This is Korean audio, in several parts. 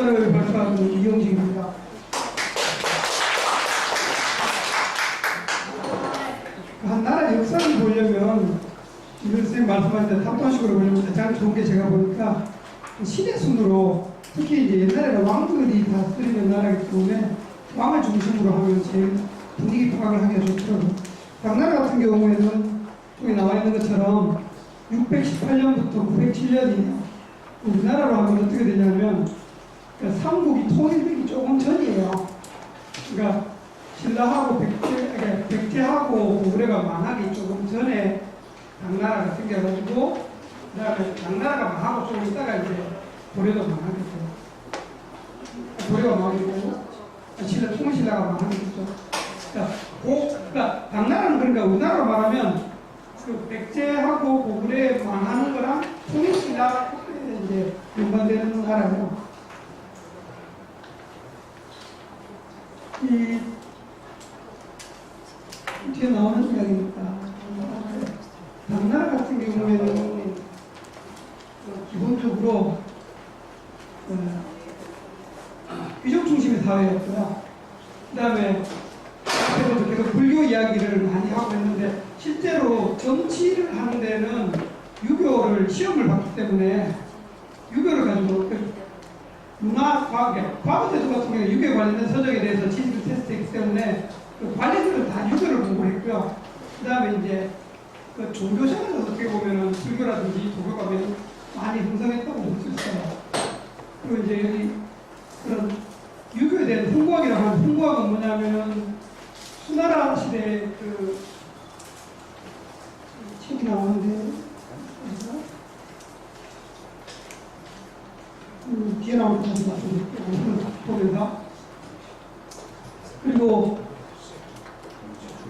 한나라를 발표하는 이영식입니다. 한나라 역사를 보려면 이걸 선생님 말씀하신 탑도식으로 보려면 가장 좋은 게 제가 보니까 시대 순으로 특히 이제 옛날에는 왕들이 다스리는 나라이기 때문에 왕을 중심으로 하면 제일 분위기 파악을 하기가 좋더라고요. 당나라 같은 경우에는 여기 나와 있는 것처럼 618년부터 907년이에요. 우리나라로 하면 어떻게 되냐면 삼국이 통일되기 조금 전이에요. 그러니까 신라하고 백제하고 고구려가 망하기 조금 전에 당나라가 생겨가지고 그 다음에 당나라가 망하고 좀 있다가 이제 고려도 망하겠죠. 고려가 망하겠고 통신라가 망하겠죠. 그러니까 당나라는 그러니까 우리나라로 말하면 그 백제하고 고구려 망하는 거랑 통일신라 이제 연관되는 나라예요. 이 뒤에 나오는 이야기니까 당나라 같은 경우에는 기본적으로 귀족 중심의 사회였고요. 그 다음에 앞에서도 계속 불교 이야기를 많이 하고 있는데 실제로 정치를 하는 데는 유교를 시험을 봤기 때문에 유교를 가지고 문화, 과거 제도 같은 경우에 유교에 관련된 서적에 대해서 지식을 테스트했기 때문에 그 관리들은 다 유교를 공부했고요. 그 다음에 이제 그 종교생활에서 어떻게 보면은 불교라든지 도교가 많이 형성했다고 볼 수 있어요. 그리고 이제 여기 그런 유교에 대한 홍보학이라고 하는 홍보학은 뭐냐면은 수나라 시대에 그 책이 나오는데 뒤에 나오는 거 보면서 그리고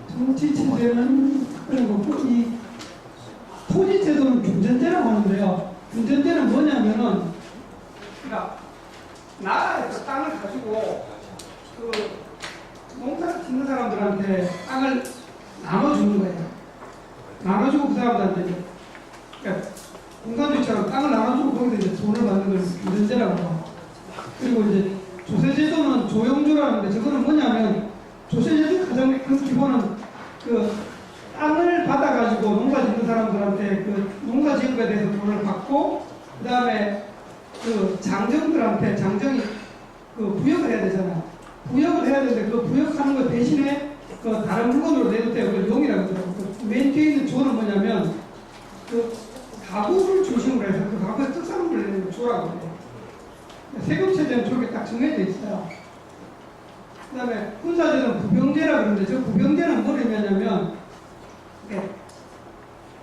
정치 체제는 그런 거고 이 토지 제도는 균전제라고 하는데요. 균전제는 뭐냐면은 그러니까 나라에서 땅을 가지고 그 농사를 짓는 사람들한테 땅을 나눠주는 거예요. 나눠주고 그 사람들한테 그러니까 공산주의처럼 땅을 나눠주고 거기서 이제 돈을 받는 걸 균전제라고 하고 그리고 이제 조세제도는 조영주라는데 저거는 뭐냐면 조세제도 가장 큰 기본은 그 땅을 받아가지고 농사 짓는 사람들한테 그 농사 지은 거에 대해서 돈을 받고 그 다음에 그 장정들한테 장정이 그 부역을 해야 되잖아요. 부역을 해야 되는데 그 부역하는 거 대신에 그 다른 물건으로 내도 돼요. 그걸 용이라고 하더라고요. 맨 뒤에 있는 조는 뭐냐면 그 가구를 중심으로 해서 그 가구의 특산물을 내는 조라고 해요. 세금체제는 저렇게 딱 정해져 있어요. 그 다음에 군사제도는 부병제라고 그러는데 저 부병제는 뭘 의미하냐면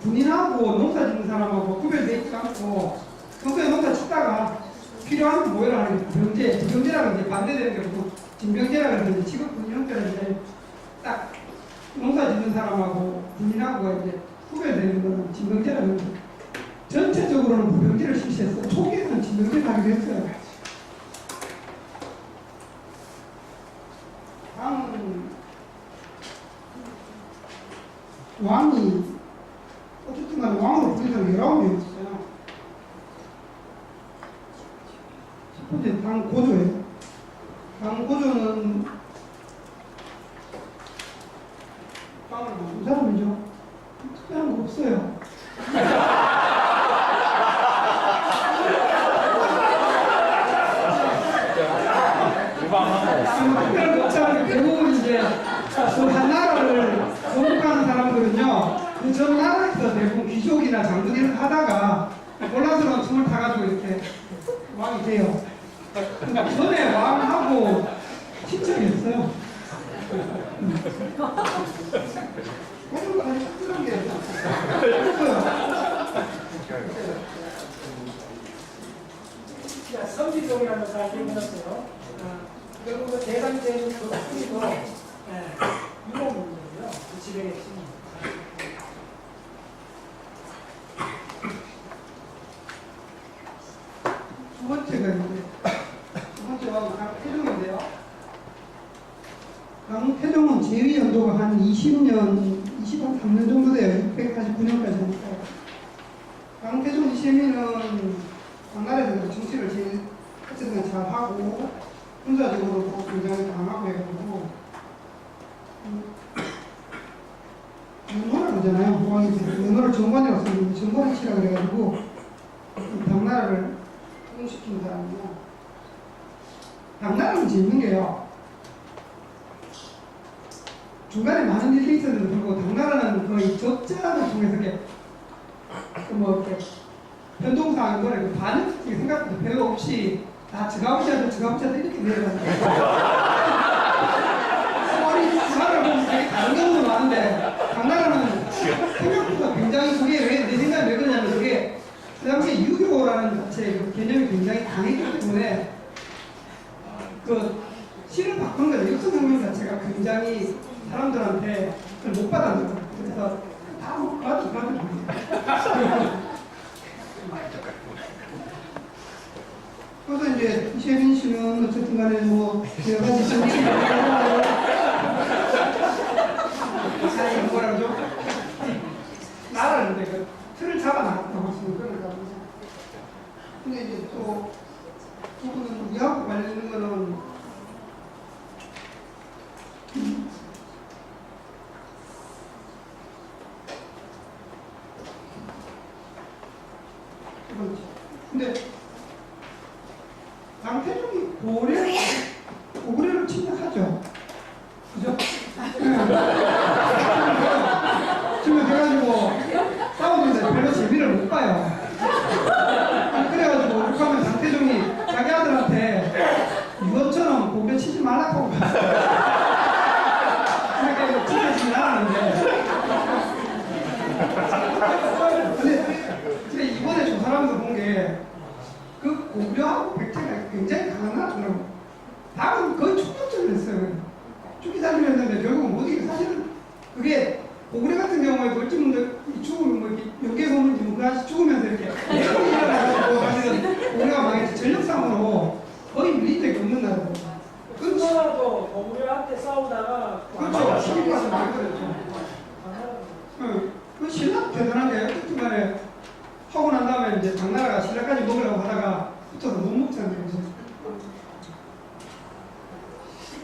군인하고 농사 짓는 사람하고 구별되어 있지 않고 평소에 농사 짓다가 필요한 건 모여라 하는 게 부병제. 부병제라고 이제 반대되는 게 뭐고 진병제라고 그러는데 지금 군인 형태는 이제 딱 농사 짓는 사람하고 군인하고 이제 구별되는 거는 진병제라고 하는데 전체적으로는 부병제를 실시했어요. 초기에는 진병제를 하기도 했어요. 왕이 어쨌든 간에 왕으로 불리는 사람이 19명이 있어요. 첫 번째 당고조예요. 당고조는 왕을 모든 사람이죠. 특별한 거 없어요. 특별한 거 없잖아요. 대부분 이제 그 한 나라를 건국하는 사람들은요, 그 전 나라에서 대부분 귀족이나 장군이를 하다가 혼란스러운 틈을 타가지고 이렇게 왕이 돼요. 그러니까 전에 왕하고 친척이 있어요. 그런 거 아주 특별한 게 없어요. 선비종이라는 사람이 있었어요. 결국 대상되는 그 뿌리도 유목문이에요. 그 집에 계신. 두 번째가 있는데, 두 번째가 강태종인데요. 강태종은 재위 연도가 한 20년, 23년 정도 돼요. 689년까지 하니까요. 강태종 이세민은 당나라에서 정치를 제일 어쨌든 잘 하고 군사적으로도 굉장히 강하고 해가지고 연호라고 하잖아요. 왕이 연호를 정관이라고 쓰는데 정관을 치라 그래가지고 당나라를 통시킨 사람이야. 당나라는 재밌는 게요. 중간에 많은 일이 있었는데 불구하고 당나라는 거의 적자를 통해서 이렇게 변동사항 이거를 반응이 생각보다 별로 없이 다 저가부자들 이렇게 내려가는 머리 주사를 보면 되게 다른 경우도 많은데 당나라는 생각보다 굉장히 그게 왜 내 생각에 왜 그러냐면 그게 그 당시에 유교라는 자체의 그 개념이 굉장히 강했기 때문에 그 시를 바꾸는 거죠. 역사혁명 자체가 굉장히 사람들한테 그걸 못 받았는 거예요. 그래서 다 못 받아도 그래서 이제 이세빈 씨는 어쨌든 간에 뭐 여러 가지 정치를 아니 뭐라 그러죠? 나라를 이제 그 틀을 잡아나갔다고 하시는 그런 거죠. 근데 이제 또 부분은 이하고 관련된 거는 근데 장태종이 고구려를 침략하죠. 그죠? 침략해가지고 싸우는데 별로 재미를 못 봐요. 그래가지고 오죽하면 장태종이 자기 아들한테 유언처럼 고구려 치지 말라고 그렇게 치지 않았는데 근데 이번에 조사하면서 본 게 그 고구려하고 백제가 굉장히 강한 나라더라고. 다음 거의 총격전을 했어요. 죽기 살기로 했는데 결국은 못 이기고 사실은 그게 고구려 같은 경우에 벌집분들 죽으면 뭐 이렇게 연계에서 오는지 뭐 그다지 죽으면서 이렇게 내용이 일어나가지고 사실은 고구려가 망했지 전력상으로 거의 밀린 적이 없는 나라고. 그거라도 고구려한테 싸우다가 그렇죠. 시기 가서 많이 그랬죠. 그 신라도 대단한 게 어쨌든 간에 하고 난 다음에 이제 당나라가 신라까지 먹으려고 하다가 붙어서 못 먹잖아요.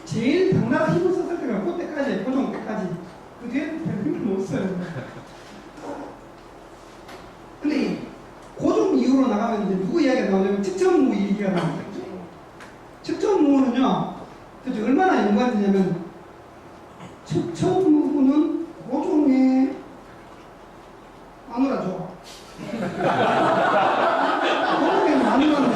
제일 당나라 힘을 썼을 때가 그때까지, 고종 때까지. 그 뒤에는 별 힘을 못 써요. 근데 이 고종 이후로 나가면 이제 누구 이야기가 나오냐면 측정무 얘기가 나옵니다. 측정무는요, 도대체 얼마나 연관되냐면 측정무는 고종의 마누라죠. 고종의 마누라는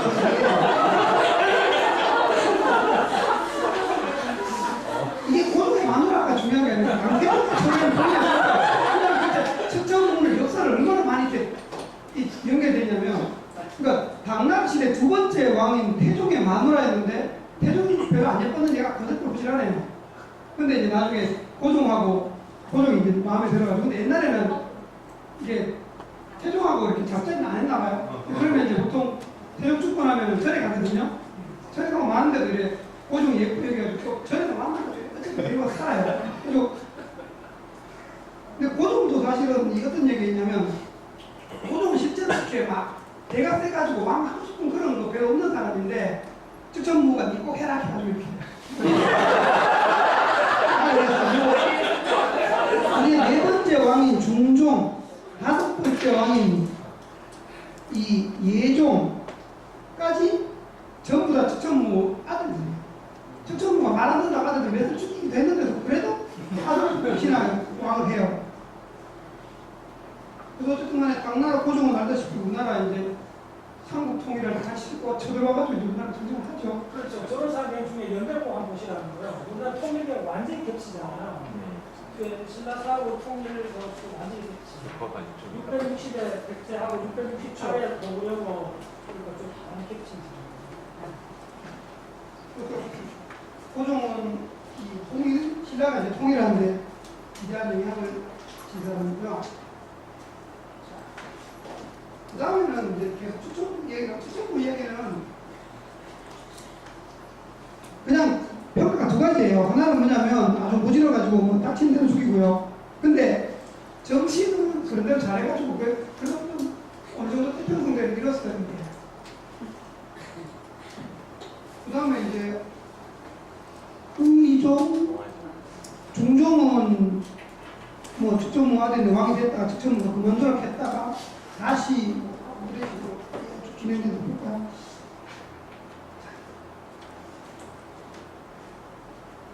이게 고종의 마누라가 중요한 게 아니라 강태종 처리는 본의 아니라 측정무의 역사를 얼마나 많이 이렇게 연결되냐면 그러니까 당나라 시대 두 번째 왕인 태종의 마누라였는데 태종이 별로 안 예뻤는 얘가 거듭 지랄해요. 근데 이제 나중에 고종이 이제 마음에 들어가지고 근데 옛날에는 이게 태종하고 이렇게 잡자는 안 했나 봐요. 그러면 이제 보통 태종 축권하면 절에 가거든요. 절에 가면 많은데도 이래 고종이 예쁘게 여겨가지고 절에서 만나가지고 어차피 데리고 살아요. 그리고 근데 고종도 사실은 이 어떤 얘기였냐면 고종은 실제로 이렇게 막 대가 세가지고 막 하고 싶은 그런 거 별로 없는 사람인데 측정무가 니 꼭 해라 해가지고 이렇게 이게 네 번째 왕인 중종, 다섯 번째 왕인 이 예종까지 전부 다 측정무 아들들이에요. 측정무가 말 안 듣는 아들들 몇을 죽이기도 했는데도 그래도 아들 신앙 왕을 해요. 그래서 어쨌든 간에 당나라 고종은 알다시피 우리나라 이제 삼국 통일을 같이 쳐들어와가지고 우리나라 전쟁을 하죠. 그렇죠. 저런 사람 중에 연결공한 곳이라는 거예요. 우리나라 통일이 완전히 겹치잖아요. 그 신라사하고 통일을 완전히 겹치. 660에 백제하고 668에 고구려고 그러니까 좀 많이 겹치죠. 고종은 이 신라가 이제 통일하는데 기대한 영향을 진 사람이고요. 그 다음에는 이제 계속 추천부 이야기는 그냥 평가가 두 가지예요. 하나는 뭐냐면 아주 모질러가지고 뭐 딱친 대로 죽이고요. 근데 정치는 그런 대로 잘해가지고 그래서 좀 어느 정도 태평성대를 이뤘어요. 그 다음에 이제 의종, 중종은 뭐 측정무 아들인데 왕이 됐다가 측정무가 그만두라 했다가 다시 이런 식으로 쭉 진행되는 볼까요?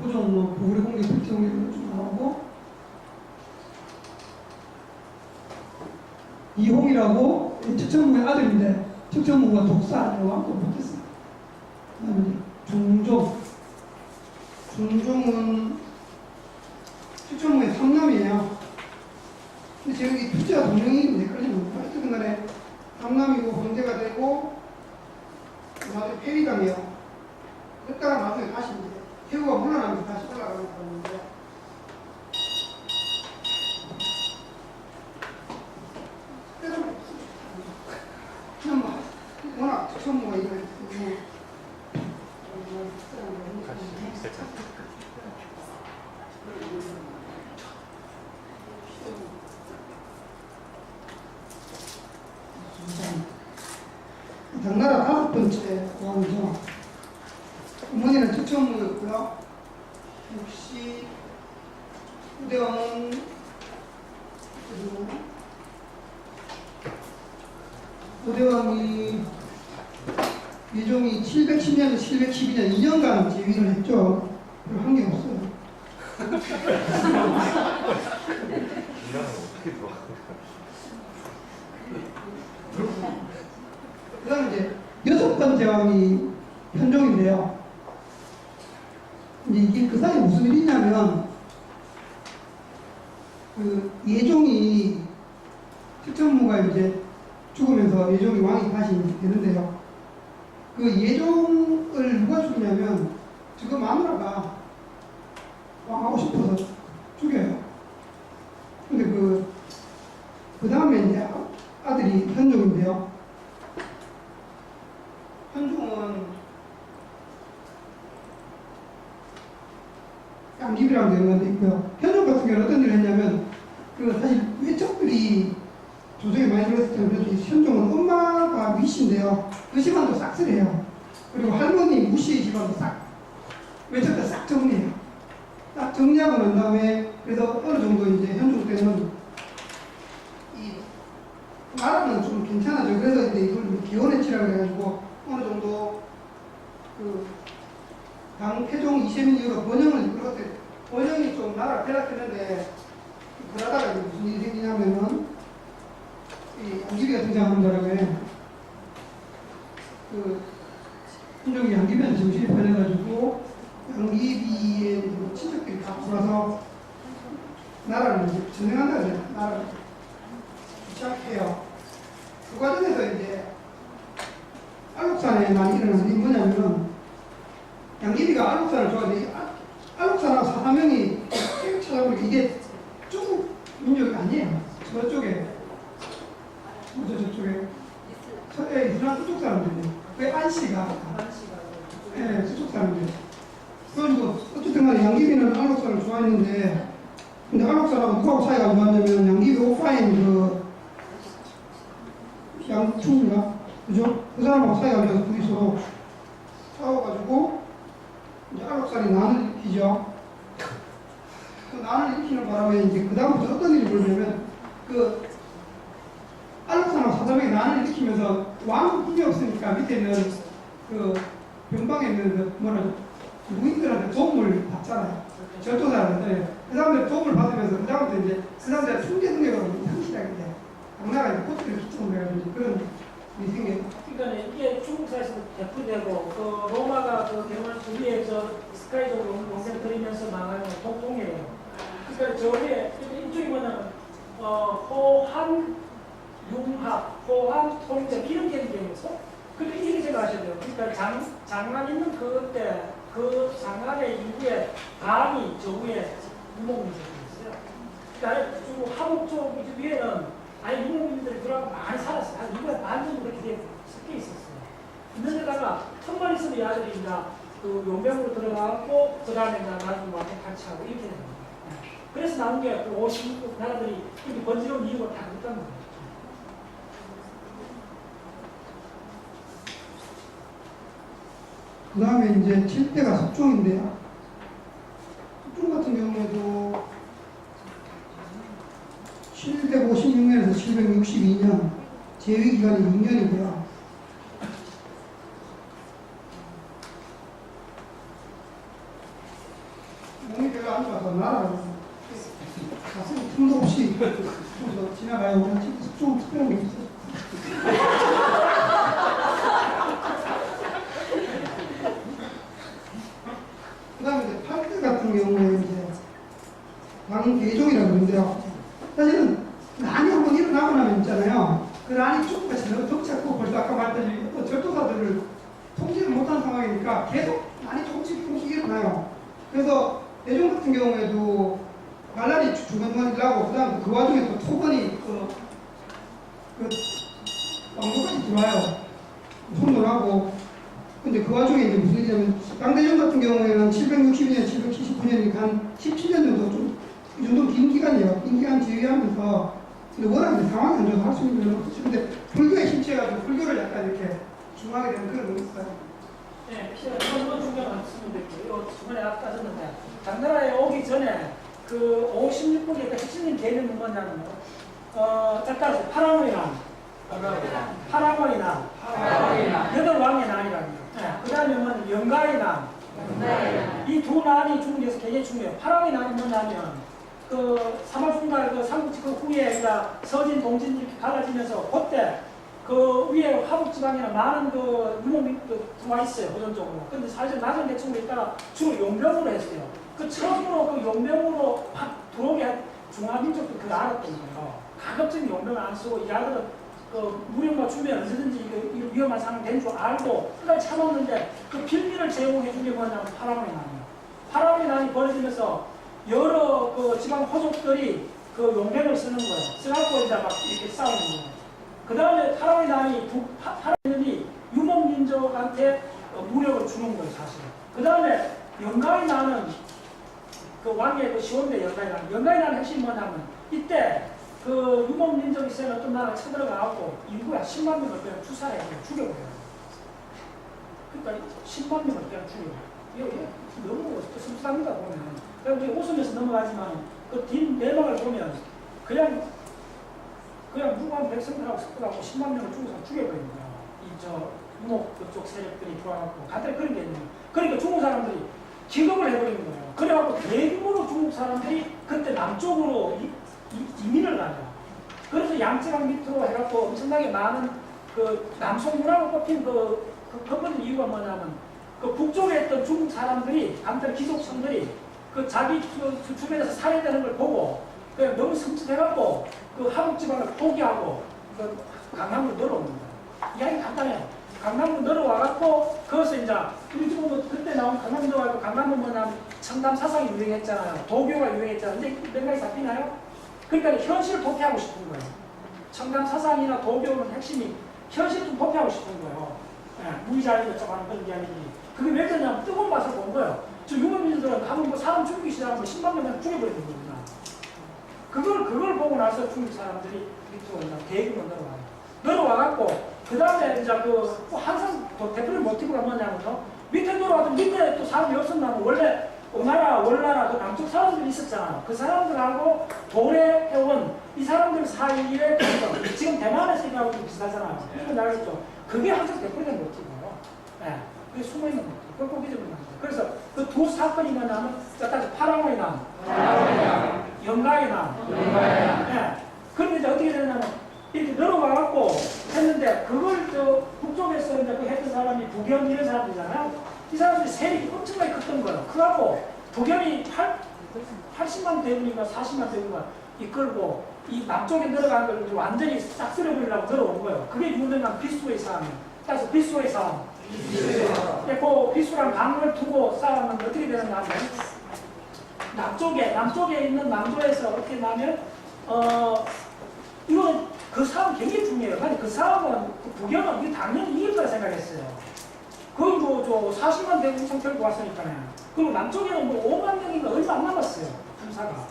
고종 뭐 고구려 공개 특정 이런 거쭉 나오고 이홍이라고 측정무의 아들인데 측정무가 독사하려고 왕도 못했어요. 그 다음에 중종. 중종은 측정무의 삼남이에요. 근데 제가 이 투자 동명이 헷갈리는 거예요. 어쨌든 간에 삼남이고 황제가 되고 나중에 폐위당해요. 그랬다가 나중에 다시 이제 태후가 물러나면서 다시 올라가는 건데 그냥 뭐 워낙 측정무가 이거 당나라 5번째 왕이죠. 어머니는 측정무였고요. 역시 후대왕은 후대왕이 예종이 710년에서 712년 2년간 재위를 했죠. 별로 한 게 없어요. 그 다음에 이제 6번째 왕이 현종인데요. 이제 이게 그 사이에 무슨 일이 있냐면, 그 예종이, 측정무가 이제 죽으면서 예종이 왕이 다시 되는데요. 그 예종을 누가 죽이냐면, 지금 마누라가 왕하고 싶어서 죽여요. 근데 그 다음에 이제 아들이 현종인데요. 현종은 양귀비라는 연관돼 있고요. 현종 같은 경우는 어떤 일을 했냐면, 사실 외척들이 조정에 많이 들어있을 때는 현종은 엄마가 위신데요. 그 집안도 싹쓸이해요. 그리고 할머니 무시의 집안도 싹, 외척들 싹 정리해요. 딱 정리하고 난 다음에, 그래서 어느 정도 이제 현종 때는 이 나라는 좀 괜찮아져. 그래서 이제 이걸 기원해치라고 해가지고 어느 정도 당태종 이세민 이후로 번영을 이끌었대. 번영이 좀 나라가 되락했는데 그러다가 이제 무슨 일이 생기냐면은 이 양귀비가 등장한다라고 해요. 현종이 양귀비한테 정신이 팔려가지고 양귀비의 친척들이 다 돌아서 나라를 이제 전쟁한다 그래요. 나라를 시작해요. 그 과정에서 이제 알록산에 많이 일어나는 일이 뭐냐면은 양귀비가 알록산을 좋아하는데 알록산하고 사사명이 쭉 찾아보니까 이게 중국 민족이 아니에요. 저쪽에 저쪽에 이슬람 그쪽 사람들이에요. 그 안씨가 예, 그쪽 사람들이에요. 그래가지고 어쨌든 간에 양귀비는 알록산을 좋아했는데 근데 알록산하고 누구하고 사이가 안 좋았냐면 양귀비 오빠인 양충인가? 그죠? 그 사람하고 사이가 안 좋아서 둘이서 싸워가지고 이제 알록산이 난을 일으키죠. 그 난을 일으키는 바람에 이제 그 다음부터 어떤 일이 벌어지냐면 알록산하고 사사명이 난을 일으키면서 왕이 없으니까 밑에 있는 변방에 있는 무인들한테 도움을 받잖아요. 절도사한테 그 사람들 도움을 받으면서 그 다음부터 이제 그 사람들 통제 능력으로 하기 시작해요. 당나라가 이제 꽃들을 기점으로 해가지고 그런 일이 생겨요. 그러니까 이게 중국사에서 대표되고 로마가 대만 위에 스카이적으로 공생 들이면서 망하는 동통이에요. 그러니까 저게 이쪽이 뭐냐면 호한 융합, 호한 통제 이런 개념이었어. 근데 이렇게 생각하셔야 돼요. 그러니까 장관 있는 그때 그 장관의 이후에 반이 저 위에 유목민들이 있어요. 그러니까 중국 하북 쪽 위에는 아니 유목민들이 들어가고 많이 살았어요. 한 이거에 반 정도 그렇게 섞여 있었어요. 있는데다가 틈만 있으면 이 아들이 이제 그 용병으로 들어가고 그 다음에 나중에 와서 같이 하고 이렇게 되는 거예요. 그래서 나온 게 그 56국 나라들이 이렇게 번지러운 이유가 다 그랬단 말이에요. 그 다음에 이제 7대가 석종인데요. 석종 같은 경우에도 756년에서 762년 제위 기간이 6년이고요. 몸이 별로 안 좋아서 날아가고 가슴 틈도 없이 지나가요. 오늘 석종 특별한 게 없어요. 그 다음에 이제 8대 같은 경우에 이제 왕계종이라고 그러는데요. 사실은 난이 한번 일어나고 나면 있잖아요. 그 난이 쭉까지 너무 덕지 않고 벌써 아까 말했듯이 어떤 절도사들을 통제를 못한 상황이니까 계속 난이 조금씩 일어나요. 그래서 대종 같은 경우에도 말날이 중간중간 일하고 그다음 그 와중에 또 토건이 왕도까지 들어와요. 혼돈하고. 근데 그 와중에 이제 무슨 일이냐면 당대종 같은 경우에는 762년, 779년이니까 한 17년 정도 좀 이 정도 긴 기간이에요. 긴 기간 지휘하면서 근데 워낙 상황이 안 좋아서 할 수 있는 게 없죠. 근데 불교에 심취해가지고 불교를 약간 이렇게 중하게 되는 그런 거 있어요. 네, 이건 중요한 말씀인데 저번에 아까 따졌는데 당나라에 오기 전에 그 56국의 핵심 개념은 뭐냐면 따라서 파라오의 난, 파라오의 난, 여덟 왕의 난이라고요. 그 다음에 뭐는 영가의 난, 이 두 난이 중국에서 굉장히 중요해요. 파라오의 난이 뭐냐면 그 사마중갈 그 삼국지 그 후에 그러니까 서진, 동진 이렇게 갈라지면서 그때 그 위에 화북지방에는 많은 그 유목민이 들어와 있어요, 고전적으로. 근데 사실 나중 대충으로 있다가 주로 용병으로 했어요. 그 처음으로 그 용병으로 확 들어오게 한 중화민족도 그걸 알았던 거예요. 가급적인 용병을 안 쓰고 이 아들은 그 무력과 준비에 언제든지 이거 위험한 상황이 된 줄 알고 끝까지 참았는데 그 빌미를 제공해 준 게 뭐냐면 파라오의 난이에요. 파라오의 난이 벌어지면서 여러 그 지방 호족들이 그 용병을 쓰는 거예요. 써갖고 이제 막 이렇게 싸우는 거예요. 그 다음에 파라오의 난이 파라오의 유목민족한테 무력을 주는 거예요, 사실. 그 다음에 영가의 난은 그 왕의 그 시원대 영가의 난. 영가의 난의 핵심이 뭐냐면 이때 그 유목민족이 센 어떤 나라가 쳐들어가고 인구가 10만 명을 그냥 추사해 죽여버려요. 그러니까 10만 명을 그냥 죽여요. 이거 너무 씁쓸합니다, 보면. 그러니까 우리 웃으면서 넘어가지만 그 뒷 내막을 보면 그냥 무고한 백성들하고 섞어갖고 10만 명을 죽여버린 거야. 저 유목 그쪽 세력들이 들어와갖고 간단히 그런 게 있네요. 그러니까 중국 사람들이 기겁을 해버린 거예요. 그래갖고 대규모로 중국 사람들이 그때 남쪽으로 이민을 가요. 그래서 양쯔강 밑으로 해갖고 엄청나게 많은 그 남송문화로 뽑힌 그 근본 이유가 뭐냐면 그 북쪽에 있던 중국 사람들이 간단히 귀족층들이 그 자기 주변에서 살해되는 걸 보고 그냥 너무 섬찟해갖고 그 하북지방을 포기하고 그 강남으로 늘어옵니다. 이야기 간단해요. 강남으로 늘어와갖고 거기서 이제 우리 지금 그때 나온 강남으로 들어와서 강남은 뭐냐면 청담 사상이 유행했잖아요. 도교가 유행했잖아요. 근데 맥락이 잡히나요? 그러니까 현실을 도피하고 싶은 거예요. 청담 사상이나 도교는 핵심이 현실을 좀 도피하고 싶은 거예요. 무의자리로 하는 그런 이야기들이. 그게 왜 그러냐면 뜨거운 맛을 본 거예요. 저 유목민들은 가면 뭐 사람 죽이기 시작하면 10만 명만 죽여버리는 거구나. 그걸 보고 나서 중국 사람들이 밑으로 대규모 늘어와갖고 그 다음에 이제 항상 대표적 모티브가 뭐냐면요. 밑에 들어와도 밑에 또 사람이 없었나면 원래 오나라, 월나라 그 남쪽 사람들이 있었잖아요. 그 사람들하고 도래해온 이 사람들 사이에 지금 대만에서 일하고 좀 비슷하잖아요. 이건 알겠죠? 그게 항상 대표적 모티브예요. 네. 그게 숨어있는 모티브. 그걸 꼭 잊어버리면 안 돼요. 그래서 그 두 사건이 뭐냐면 따라서 파라오의 난, 영가의 난. 네. 그런데 이제 어떻게 되냐면 이렇게 늘어와갖고 했는데 그걸 북쪽에서 이제 그 했던 사람이 북연 이런 사람들이잖아요. 이 사람들이 세력이 엄청나게 컸던 거예요. 그하고 북연이 80만 대군인가 40만 대군인가 이끌고 이 남쪽에 늘어간 걸 완전히 싹 쓸어버리려고 늘어온 거예요. 그게 유명한 비수의 싸움이에요. 따라서 비수의 싸움. 그 비수랑 강을 두고 싸우면 어떻게 되느냐 하면 남쪽에 있는 남조에서 어떻게 하냐면 이건 그 싸움 굉장히 중요해요. 근데 그 싸움은 그 북연은 이게 당연히 이길 거라 생각했어요. 거의 뭐 40만 대군 성철고 왔으니까요. 그리고 남쪽에는 뭐 5만 명인가 얼마 안 남았어요. 군사가.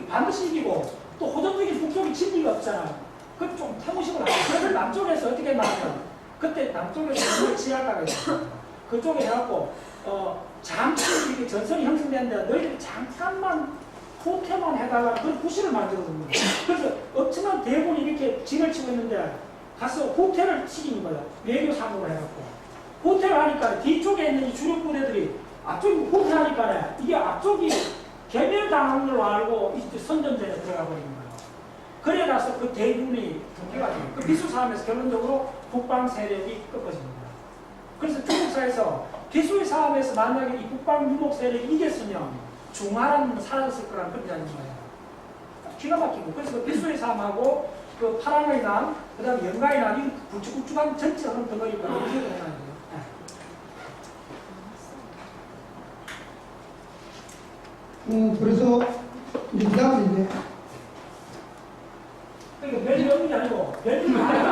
반드시 이기고 또 호전적인 북쪽이 진리가 없잖아요. 그걸 좀 태무식을 하고 그래서 남쪽에서 어떻게 했냐면 그때 남쪽에서 지하가가 있어요. 그쪽에 해갖고 잠시 이렇게 전선이 형성되는데 너희들이 잠깐만 호텔만 해달라는 그런 구실을 만들어줍니다. 그래서 없지만 대부분 이렇게 진을 치고 있는데 가서 호텔을 치는 거예요. 외교 사고를 해갖고 호텔을 하니까 뒤쪽에 있는 이 주력 부대들이 앞쪽이 호텔 하니까 이게 앞쪽이 개멸당한 걸로 알고 이제 선전전에 들어가 버리는 거예요. 그래 가서 그 대군이 동기가 돼요. 그 비수싸움에서 결론적으로 북방 세력이 꺾어집니다. 그래서 중국사에서 비수의 싸움에서 만약에 이 북방 유목 세력이 이겼으면 중화는 사라졌을 거라는 그런 이야기인 거예요. 기가 막히고. 그래서 그 비수의 싸움하고 그 파랑의 남, 그 다음에 영가의 남이 굵직굵직한 전체 하는 덩어리가 기억을 해놔야 돼요. 그래서 이제 그 다음에 이제 그러니까 별일 없는 게 아니고 별일이 아니라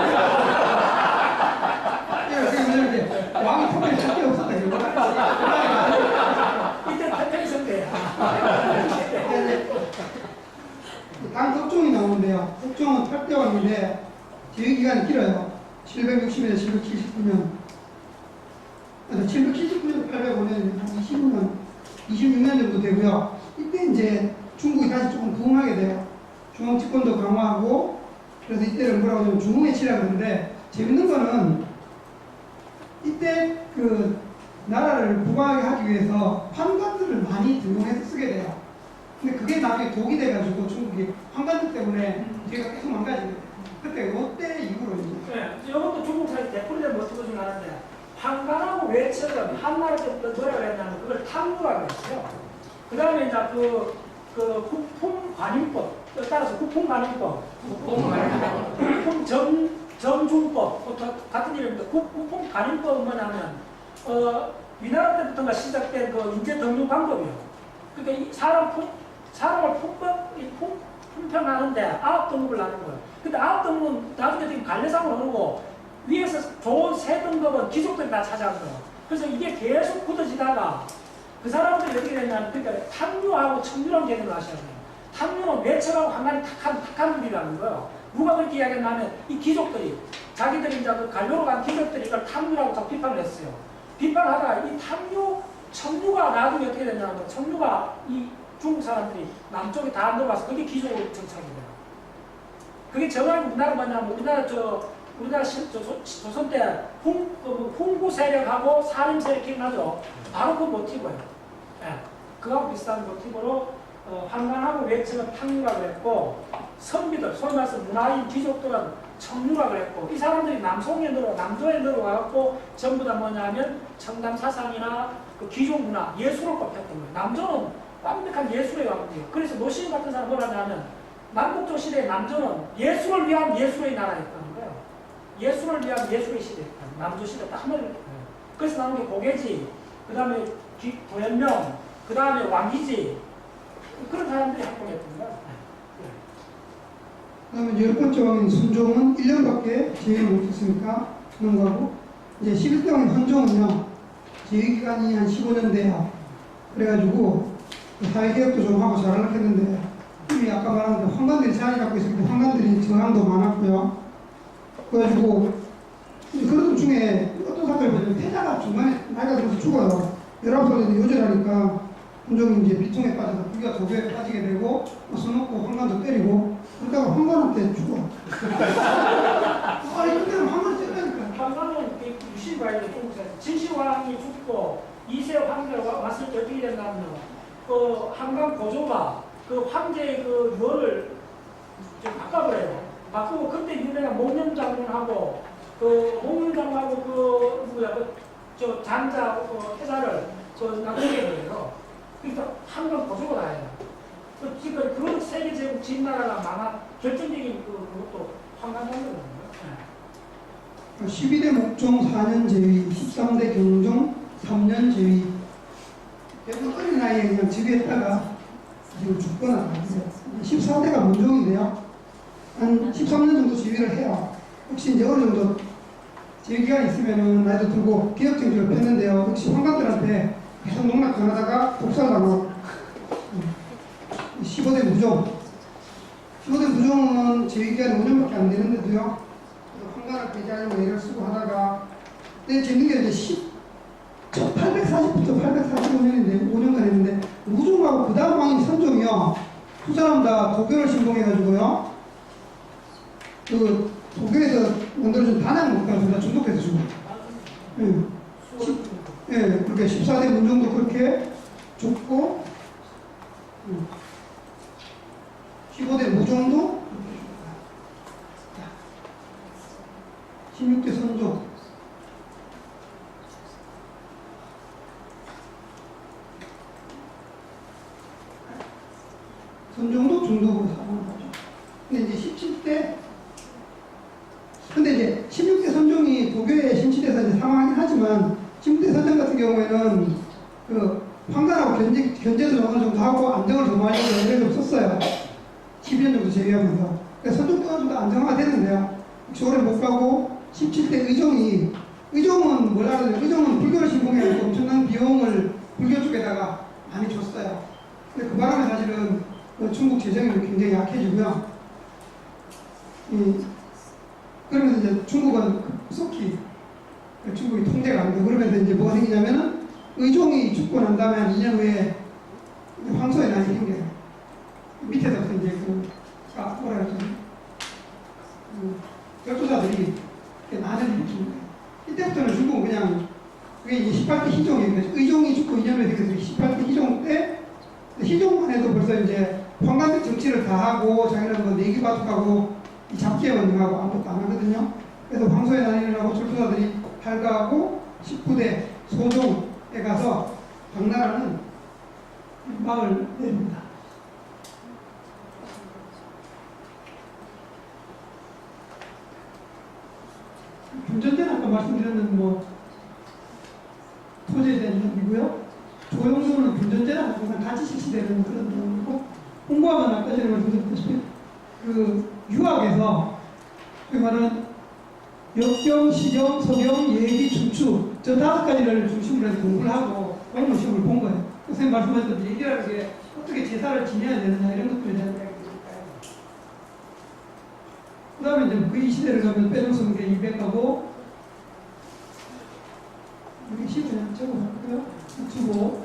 이제 왕이 통일이 할게 없었다 이거. 이때 태평성대야. 당 특종이 나오는데요. 특종은 8대왕인데 제위 기간이 길어요. 760에서 779년. 779년, 805년, 25년, 26년 정도 되고요. 이때 이제 중국이 다시 조금 부흥하게 돼요. 중앙 집권도 강화하고, 그래서 이때를 뭐라고 하냐면 중흥의 치라고 하는데, 재밌는 거는 이때 그 나라를 부강하게 하기 위해서 판관들을 많이 등용해서 쓰게 돼요. 근데 그게 나중에 독이 돼가지고 중국이 판관들 때문에 뒤가 계속 망가지게 돼요. 그때 그때 이후로 이제. 네, 이것도 중국 사회 대표된 모습을 좀 하는데 판관하고 외척은 한나라 때부터 뭐라 그랬냐면 그걸 탐구라고 했어요. 그 다음에 이제 그 국품관임법, 따라서 국품관임법, 국품정중법, 같은 이름입니다. 국품관임법은 뭐냐면, 위나라 때부터가 시작된 그 인재 등록 방법이에요. 그러니까 이 사람을 품평하는데 9등급을 나눈 거예요. 근데 9등급은 나중에 지금 관례상으로 흐르고 위에서 좋은 3등급은 귀족들이 다 차지하는 거예요. 그래서 이게 계속 굳어지다가 그 사람들이 어떻게 됐냐면, 그러니까 탐유하고 청유라는 개념을 아셔야 돼요. 탐유는 외척하고 한간이 탁한 분이라는 거예요. 누가 그렇게 이야기했냐면, 이 귀족들이, 자기들이 이제 그 관료로 간 귀족들이 이걸 탐유라고 다 비판을 했어요. 비판하다가 이 탐유, 청유가 나중에 어떻게 됐냐면, 청유가 이 중국 사람들이 남쪽에 다 안 들어가서 그게 귀족으로 정착이 돼요. 그게 정확히 우리나라 뭐냐면, 우리나라 조선 때 훈구 세력하고 사림 세력 기억나죠? 바로 그 모티브예요. 예, 그하고 비슷한 모티브로 한간하고 외척은 탕유라고 했고, 선비들, 소위 말해서 문화인 귀족들은 청유라고 했고, 이 사람들이 남송에 남조에 들어와갖고 전부 다 뭐냐면 청남 사상이나 그 귀족 문화, 예술을 꼽혔던 거예요. 남조는 완벽한 예술의 왕국이에요. 그래서 노시인 같은 사람 뭐라 하냐면, 남북조 시대의 남조는 예술을 위한 예술의 나라였다는 거예요. 예술을 위한 예술의 시대였다. 남조 시대 딱 한마디로. 그래서 나온 게 고개지, 그 다음에 도연명, 그 다음에 왕기지, 그런 사람들이 활동했던 거예요. 그 다음에 10번째 왕인 순종은 1년밖에 재위를 못했으니까 그런 거고, 이제 11대 왕인 헌종은요, 재위기간이 한 15년 돼요. 그래가지고 사회개혁도 좀 하고 잘하려고 했는데, 이미 아까 말한 대로 황관들이 자리 잡고 있었기 때문에 황관들이 저항도 많았고요. 그래가지고 그런 중에 어떤 사건을 보면 태자가 중간에 나이가 들어서 죽어요. 19살인데 요절하니까 헌종이 이제 비통에 빠져서 부기가 도배에 빠지게 되고, 술 먹고 황관도 때리고, 그러다가 황관한테 죽어. 이때는 황관을 때리니까. 황관은 유신과의 중국에서 진시황이 죽고 이세 황제가 왔을 때 어떻게 됐냐면, 그 한강 고조가 그 황제의 그 유언을 좀 바꿔버려요. 바꾸고 그때 유명한 목념장군하고 그 목념장군하고 그 누구야 저 장자 태자를 그 납치해버려요. 그러니까 한강 고조가 나요. 지금 그런 세계 제국 진나라가 망한 결정적인 그것도 황간장군이거든요. 12대 목종 4년 제위, 13대 경종 3년 제위. 대부분 어린 나이에 그냥 지휘했다가 지금 죽거나 14대가 문종인데요. 한 13년 정도 지휘를 해요. 혹시 이제 어느 정도 지휘기간이 있으면은 나이도 들고 기억정지를 폈는데요. 역시 황관들한테 계속 농락당하다가 독살당하고 15대 무종. 15대 무종은 지휘기간이 5년밖에 안 되는데도요. 황관을 배제하려고 애를 쓰고 하다가, 근데 재밌는 게 이제 선종이요. 두 사람 다 도교를 신봉해가지고요. 그 도교에서 만들어준 단양 목사가 다 중독돼서 죽어요. 예. 예, 그렇게 14대 문종도 그렇게 죽고, 15대 무종도 그렇게 죽어요. 16대 선종. 선종도 중독으로 사망을 하죠. 근데 이제 17대, 근데 이제 16대 선종이 도교에 신치돼서 이제 사망하긴 하지만, 16대 선종 같은 경우에는 그 황단하고 견제도 어느 정도 하고 안정을 도모하려고 애를 좀 썼어요. 10년 정도 제외하면서. 그래서 선종 때가 좀 더 안정화가 됐는데요. 오래 못 가고 17대 의종은 뭐라 그러냐, 의종은 불교를 신봉해서 엄청난 비용을 불교 쪽에다가 많이 줬어요. 근데 그 바람에 사실은 중국 재정이 굉장히 약해지고요. 그러면서 이제 중국은 급속히 중국이 통제가 안 돼요. 그러면서 이제 뭐가 생기냐면은 의종이 죽고 난 다음에 한 2년 후에 황소의 난이 생겨요. 밑에서부터 이제 뭐라 그러죠? 격투사들이 난을 일으키는 거예요. 이때부터는 중국은 그냥 그게 이제 18대 희종이에요. 의종이 죽고 2년 후에 생겨서 18대 희종 때 희종만 해도 벌써 이제 황간적 정치를 다 하고 자기는 뭐 내기 바둑하고 잡기에만 능하고 아무것도 안 하거든요. 그래서 황소의 난이 일어나고 절투사들이 발가하고 19대 소종에 가서 당나라는 막을 내립니다. 금전제는 아까 말씀드렸는 뭐 토지에 대한 이야기고요. 조영수는 금전제랑 항상 같이 실시되는 그런 내용이고, 홍보학은 아까 전에 말씀드렸다시피 그 유학에서 그 말은 역경, 시경, 서경, 예기, 춘추 저 5가지를 중심으로 해서 공부를 하고 공무 시험을 본 거예요. 선생님 말씀하셨듯이 얘기라는 게 어떻게 제사를 지내야 되느냐 이런 것들에 대한 이야기니까요. 그 다음에 이제 그 이 시대를 가면 빼놓은 게 200하고 여기 10을 적어봤고요. 주고